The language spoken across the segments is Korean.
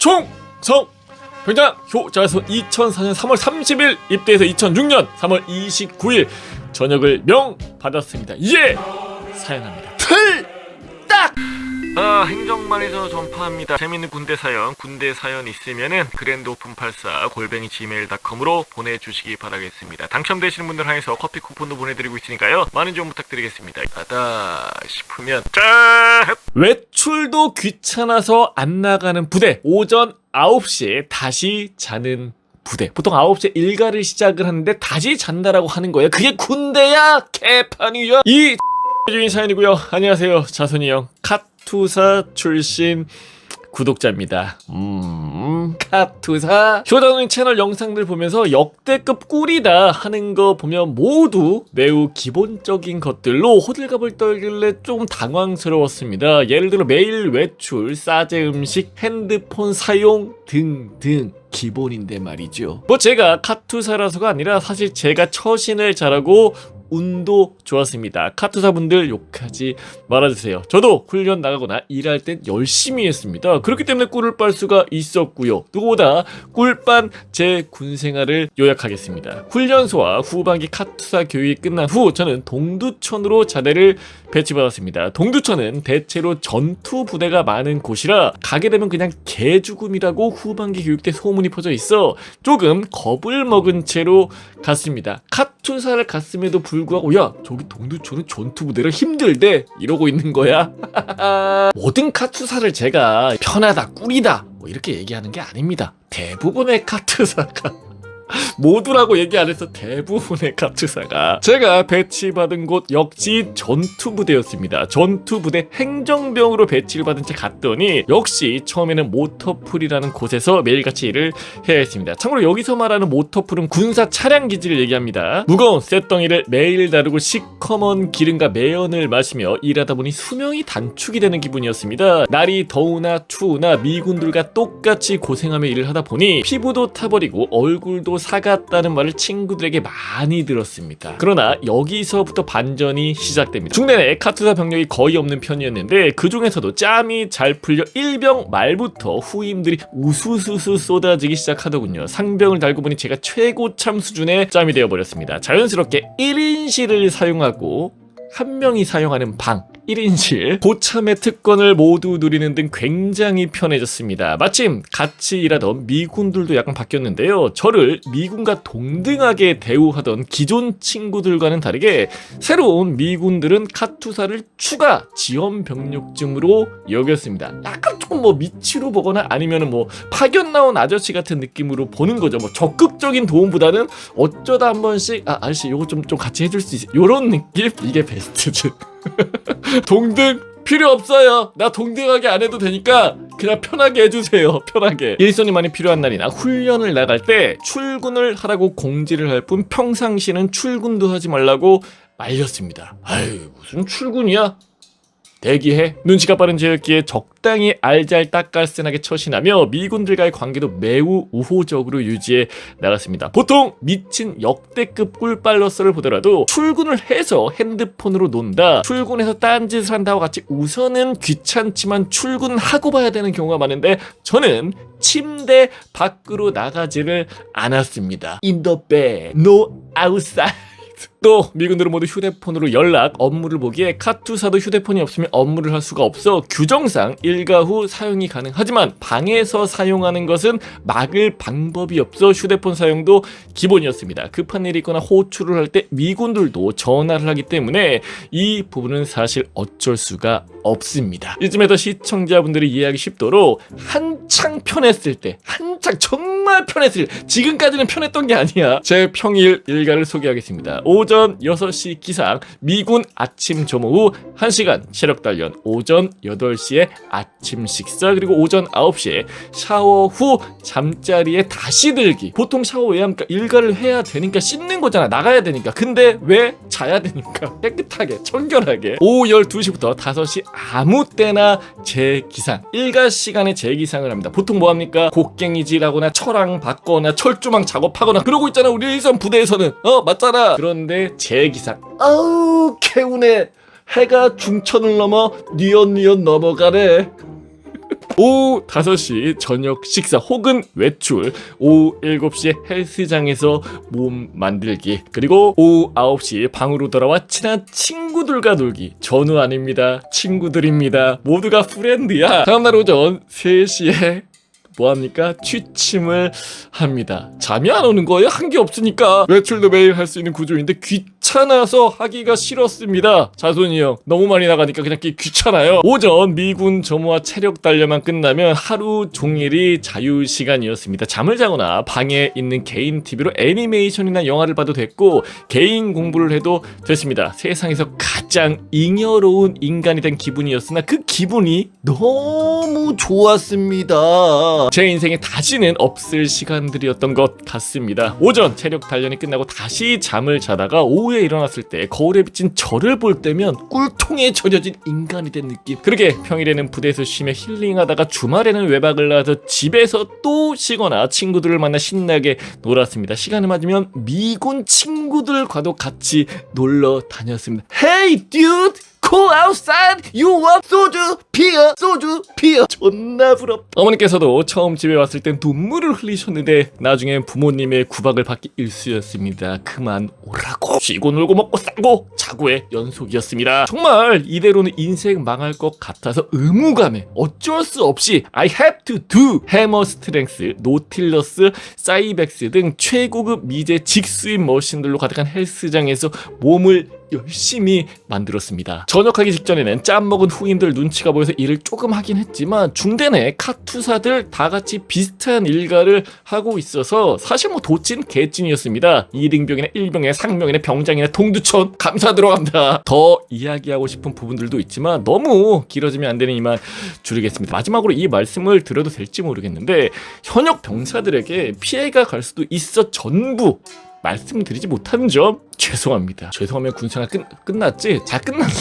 총성 병장 효자손 2004년 3월 30일 입대해서 2006년 3월 29일 전역을 명받았습니다. 이제 사연합니다. 틀딱! 행정반에서 전파합니다. 재밌는 군대 사연 있으면은 grandopen84@gmail.com으로 보내주시기 바라겠습니다. 당첨되시는 분들 한해서 커피 쿠폰도 보내드리고 있으니까요. 많은 좀 부탁드리겠습니다. 하다 싶으면 짠! 외출도 귀찮아서 안 나가는 부대. 오전 9시에 다시 자는 부대. 보통 9시에 일과를 시작을 하는데 다시 잔다라고 하는 거예요. 그게 군대야? 개판이야? 이 주인 사연이고요. 안녕하세요, 자손이 형. 카투사 출신 구독자입니다. 카투사. 효자손 채널 영상들 보면서 역대급 꿀이다 하는 거 보면 모두 매우 기본적인 것들로 호들갑을 떨길래 좀 당황스러웠습니다. 예를 들어 매일 외출, 싸제 음식, 핸드폰 사용 등등 기본인데 말이죠. 뭐 제가 카투사라서가 아니라 사실 제가 처신을 잘하고 운도 좋았습니다. 카투사분들 욕하지 말아주세요. 저도 훈련 나가거나 일할 땐 열심히 했습니다. 그렇기 때문에 꿀을 빨 수가 있었고요. 누구보다 꿀빤 제 군생활을 요약하겠습니다. 훈련소와 후반기 카투사 교육이 끝난 후 저는 동두천으로 자대를 배치받았습니다. 동두천은 대체로 전투 부대가 많은 곳이라 가게 되면 그냥 개죽음이라고 후반기 교육 때 소문이 퍼져 있어 조금 겁을 먹은 채로 갔습니다. 카투사를 갔음에도 불구하고 야 저기 동두천은 전투 부대라 힘들대 이러고 있는 거야. 모든 카투사를 제가 편하다 꿀이다 뭐 이렇게 얘기하는 게 아닙니다. 대부분의 카투사가 모두라고 얘기 안 해서 대부분의 카투사가 제가 배치받은 곳 역시 전투부대였습니다. 전투부대 행정병으로 배치를 받은 채 갔더니 역시 처음에는 모터풀이라는 곳에서 매일같이 일을 해야 했습니다. 참고로 여기서 말하는 모터풀은 군사 차량 기지를 얘기합니다. 무거운 쇳덩이를 매일 다루고 시커먼 기름과 매연을 마시며 일하다 보니 수명이 단축이 되는 기분이었습니다. 날이 더우나 추우나 미군들과 똑같이 고생하며 일을 하다 보니 피부도 타버리고 얼굴도 사갔다는 말을 친구들에게 많이 들었습니다. 그러나 여기서부터 반전이 시작됩니다. 중대내 카투사 병력이 거의 없는 편이었는데 그 중에서도 짬이 잘 풀려 일병 말부터 후임들이 우수수수 쏟아지기 시작하더군요. 상병을 달고 보니 제가 최고참 수준의 짬이 되어버렸습니다. 자연스럽게 1인실을 사용하고 한 명이 사용하는 방 1인실 고참의 특권을 모두 누리는 등 굉장히 편해졌습니다. 마침 같이 일하던 미군들도 약간 바뀌었는데요. 저를 미군과 동등하게 대우하던 기존 친구들과는 다르게 새로운 미군들은 카투사를 추가 지원 병력쯤으로 여겼습니다. 약간 조금 뭐 미치로 보거나 아니면은 뭐 파견 나온 아저씨 같은 느낌으로 보는 거죠. 뭐 적극적인 도움보다는 어쩌다 한 번씩 아저씨 요거 좀 같이 해줄 수 있어 요런 느낌? 이게 베스트죠. 동등 필요 없어요. 나 동등하게 안 해도 되니까 그냥 편하게 해주세요. 편하게. 일손이 많이 필요한 날이나 훈련을 나갈 때 출근을 하라고 공지를 할 뿐 평상시는 출근도 하지 말라고 말렸습니다. 아유 무슨 출근이야? 대기해. 눈치가 빠른 저였기에 적당히 알잘딱깔센하게 처신하며 미군들과의 관계도 매우 우호적으로 유지해 나갔습니다. 보통 미친 역대급 꿀빨러스를 보더라도 출근을 해서 핸드폰으로 논다, 출근해서 딴짓을 한다와 같이 우선은 귀찮지만 출근하고 봐야 되는 경우가 많은데 저는 침대 밖으로 나가지를 않았습니다. In the bed, no outside. 또 미군들은 모두 휴대폰으로 연락, 업무를 보기에 카투사도 휴대폰이 없으면 업무를 할 수가 없어 규정상 일과 후 사용이 가능하지만 방에서 사용하는 것은 막을 방법이 없어 휴대폰 사용도 기본이었습니다. 급한 일이 있거나 호출을 할 때 미군들도 전화를 하기 때문에 이 부분은 사실 어쩔 수가 없습니다. 이쯤에서 시청자분들이 이해하기 쉽도록 한창 편했을 때, 한창 정말 편했을 때, 지금까지는 편했던 게 아니야. 제 평일 일과를 소개하겠습니다. 오전 6시 기상, 미군 아침 점호 후 1시간 체력단련, 오전 8시에 아침 식사, 그리고 오전 9시에 샤워 후 잠자리에 다시 들기. 보통 샤워 왜 합니까? 일과를 해야 되니까 씻는 거잖아. 나가야 되니까. 근데 왜? 자야 되니까. 깨끗하게, 청결하게. 오후 12시부터 5시 아무 때나 재기상. 일과 시간에 재기상을 합니다. 보통 뭐 합니까? 곡괭이질하거나 철왕 받거나 철조망 작업하거나 그러고 있잖아. 우리 일선 부대에서는. 맞잖아. 그런데 재기상. 아우 개운해. 해가 중천을 넘어 뉘엿뉘엿 넘어가네. 오후 5시 저녁 식사 혹은 외출, 오후 7시에 헬스장에서 몸 만들기, 그리고 오후 9시 방으로 돌아와 친한 친구들과 놀기. 전우 아닙니다. 친구들입니다. 모두가 프렌드야. 다음날 오전 3시에 뭐합니까? 취침을 합니다. 잠이 안 오는 거예요? 한 게 없으니까. 외출도 매일 할 수 있는 구조인데 귀찮아서 하기가 싫었습니다. 자손이 형 너무 많이 나가니까 그냥 귀찮아요. 오전 미군 점호와 체력 단련만 끝나면 하루 종일이 자유시간이었습니다. 잠을 자거나 방에 있는 개인 TV로 애니메이션이나 영화를 봐도 됐고 개인 공부를 해도 됐습니다. 세상에서 가장 잉여로운 인간이 된 기분이었으나 그 기분이 너무 좋았습니다. 제 인생에 다시는 없을 시간들이었던 것 같습니다. 오전 체력 단련이 끝나고 다시 잠을 자다가 오후에 일어났을 때 거울에 비친 저를 볼 때면 꿀통에 젖어진 인간이 된 느낌. 그렇게 평일에는 부대에서 쉬며 힐링하다가 주말에는 외박을 나와서 집에서 또 쉬거나 친구들을 만나 신나게 놀았습니다. 시간을 맞으면 미군 친구들과도 같이 놀러 다녔습니다. Hey dude! Go outside! You want 소주? 비어! 소주? 비어! 존나 부럽다. 어머니께서도 처음 집에 왔을 땐 눈물을 흘리셨는데 나중엔 부모님의 구박을 받기 일쑤였습니다. 그만 오라고. 쉬고 놀고 먹고 살고 자고의 연속이었습니다. 정말 이대로는 인생 망할 것 같아서 의무감에 어쩔 수 없이 I have to do 해머 스트렝스, 노틸러스, 사이벡스 등 최고급 미제 직수입 머신들로 가득한 헬스장에서 몸을 열심히 만들었습니다. 전역하기 직전에는 짬먹은 후임들 눈치가 보여서 일을 조금 하긴 했지만 중대내 카투사들 다 같이 비슷한 일가를 하고 있어서 사실 뭐 도찐 개찐이었습니다. 2등병이나 1병이나 상병이나 병장이나 동두천 감사 들어갑니다. 더 이야기하고 싶은 부분들도 있지만 너무 길어지면 안 되는 이만 줄이겠습니다. 마지막으로 이 말씀을 드려도 될지 모르겠는데 현역 병사들에게 피해가 갈 수도 있어 전부 말씀드리지 못하는 점 죄송합니다. 죄송하면 군생활 끝났지? 잘 끝났네.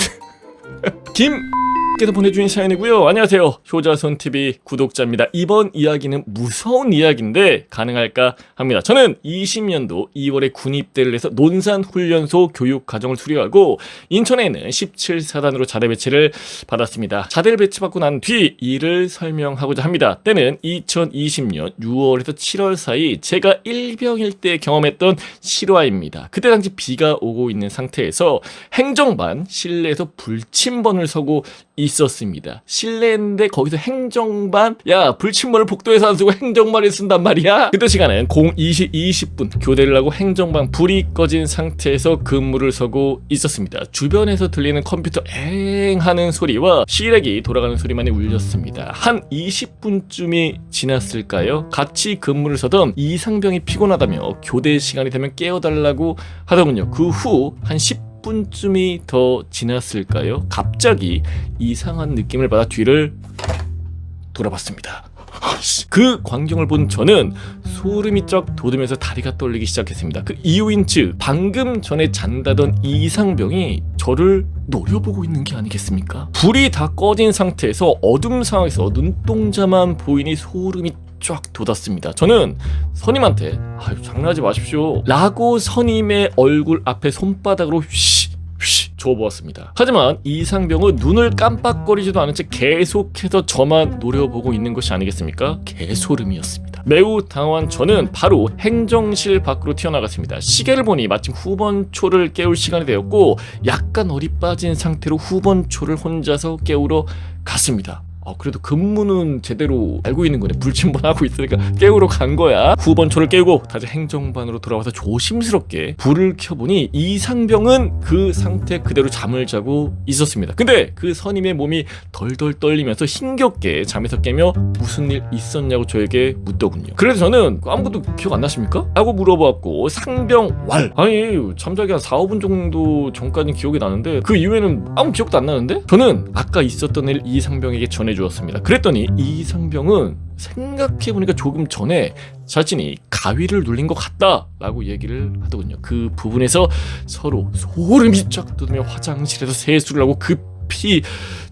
께서 보내주신 사연이고요. 안녕하세요. 효자손TV 구독자입니다. 이번 이야기는 무서운 이야기인데 가능할까 합니다. 저는 20년도 2월에 군입대를 해서 논산훈련소 교육과정을 수료하고 인천에 있는 17사단으로 자대 배치를 받았습니다. 자대를 배치받고 난 뒤 일을 설명하고자 합니다. 때는 2020년 6월에서 7월 사이 제가 일병일 때 경험했던 실화입니다. 그때 당시 비가 오고 있는 상태에서 행정반 실내에서 불침번을 서고 있었습니다. 실내인데 거기서 행정반 야 불침번을 복도에서 안 쓰고 행정반에 쓴단 말이야. 그때 시간은 02시 20분 교대를 하고 행정반 불이 꺼진 상태에서 근무를 서고 있었습니다. 주변에서 들리는 컴퓨터 엥 하는 소리와 시래기 돌아가는 소리만이 울렸습니다. 한 20분쯤이 지났을까요? 같이 근무를 서던 이상병이 피곤하다며 교대 시간이 되면 깨워달라고 하더군요. 그 후 한 10분쯤이 더 지났을까요? 갑자기 이상한 느낌을 받아 뒤를 돌아봤습니다. 그 광경을 본 저는 소름이 쫙 돋으면서 다리가 떨리기 시작했습니다. 그 이유인 즉 방금 전에 잔다던 이상병이 저를 노려보고 있는 게 아니겠습니까? 불이 다 꺼진 상태에서 어둠 상황에서 눈동자만 보이니 소름이 쫙 돋았습니다. 저는 선임한테 아유 장난하지 마십시오 라고 선임의 얼굴 앞에 손바닥으로 휘 줘보았습니다. 하지만 이상병은 눈을 깜빡거리지도 않은 채 계속해서 저만 노려보고 있는 것이 아니겠습니까? 개소름이었습니다. 매우 당황한 저는 바로 행정실 밖으로 튀어나갔습니다. 시계를 보니 마침 후번초를 깨울 시간이 되었고 약간 어리 빠진 상태로 후번초를 혼자서 깨우러 갔습니다. 그래도 근무는 제대로 알고 있는 거네. 불침번 하고 있으니까 깨우러 간 거야. 후번초를 깨우고 다시 행정반으로 돌아와서 조심스럽게 불을 켜보니 이상병은 그 상태 그대로 잠을 자고 있었습니다. 근데 그 선임의 몸이 덜덜 떨리면서 힘겹게 잠에서 깨며 무슨 일 있었냐고 저에게 묻더군요. 그래서 저는 아무것도 기억 안 나십니까? 라고 물어보았고 상병왈 아니 잠자기 한 4-5분 정도 전까지는 기억이 나는데 그 이후에는 아무 기억도 안 나는데 저는 아까 있었던 일 이상병에게 전해주었습니다. 그랬더니 이상병은 생각해보니까 조금 전에 자신이 가위를 눌린 것 같다 라고 얘기를 하더군요. 그 부분에서 서로 소름이 쫙 돋으며 화장실에서 세수를 하고 급히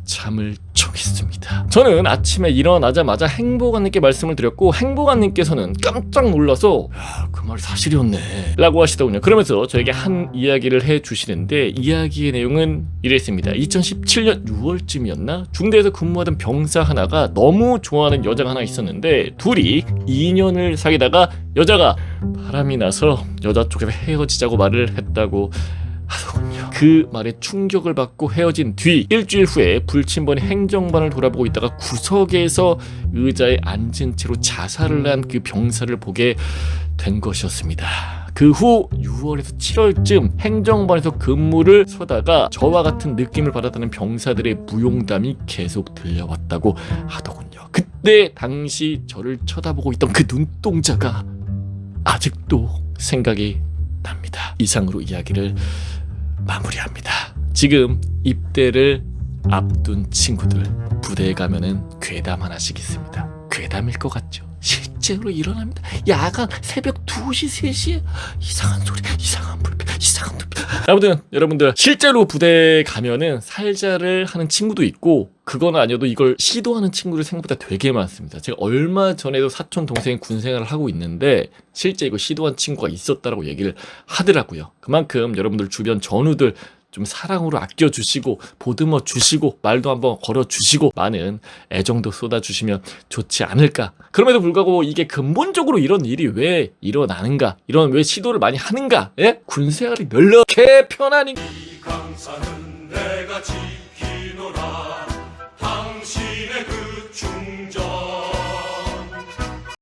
잠을 요청했습니다. 저는 아침에 일어나자마자 행복한님께 말씀을 드렸고 행복한님께서는 깜짝 놀라서 그 말이 사실이었네 라고 하시더군요. 그러면서 저에게 한 이야기를 해주시는데 이야기의 내용은 이랬습니다. 2017년 6월쯤이었나? 중대에서 근무하던 병사 하나가 너무 좋아하는 여자가 하나 있었는데 둘이 2년을 사귀다가 여자가 바람이 나서 여자 쪽에서 헤어지자고 말을 했다고 하더군요. 그 말에 충격을 받고 헤어진 뒤 일주일 후에 불침번이 행정반을 돌아보고 있다가 구석에서 의자에 앉은 채로 자살을 한 그 병사를 보게 된 것이었습니다. 그 후 6월에서 7월쯤 행정반에서 근무를 서다가 저와 같은 느낌을 받았다는 병사들의 무용담이 계속 들려왔다고 하더군요. 그때 당시 저를 쳐다보고 있던 그 눈동자가 아직도 생각이 납니다. 이상으로 이야기를 마무리합니다. 지금 입대를 앞둔 친구들 부대에 가면은 괴담 하나씩 있습니다. 괴담일 것 같죠? 실제로 일어납니다. 야간 새벽 2시 3시에 이상한 소리 이상한 불빛 이상한 불빛. 아무튼 여러분들 실제로 부대에 가면은 살자를 하는 친구도 있고 그건 아니어도 이걸 시도하는 친구들 생각보다 되게 많습니다. 제가 얼마 전에도 사촌 동생이 군생활을 하고 있는데 실제 이거 시도한 친구가 있었다라고 얘기를 하더라고요. 그만큼 여러분들 주변 전우들 좀 사랑으로 아껴주시고 보듬어 주시고 말도 한번 걸어주시고 많은 애정도 쏟아주시면 좋지 않을까. 그럼에도 불구하고 이게 근본적으로 이런 일이 왜 일어나는가, 이런 왜 시도를 많이 하는가, 예? 군생활이 널널하게 편하니 이 강산은 내가 지키노라 당신의 그 충정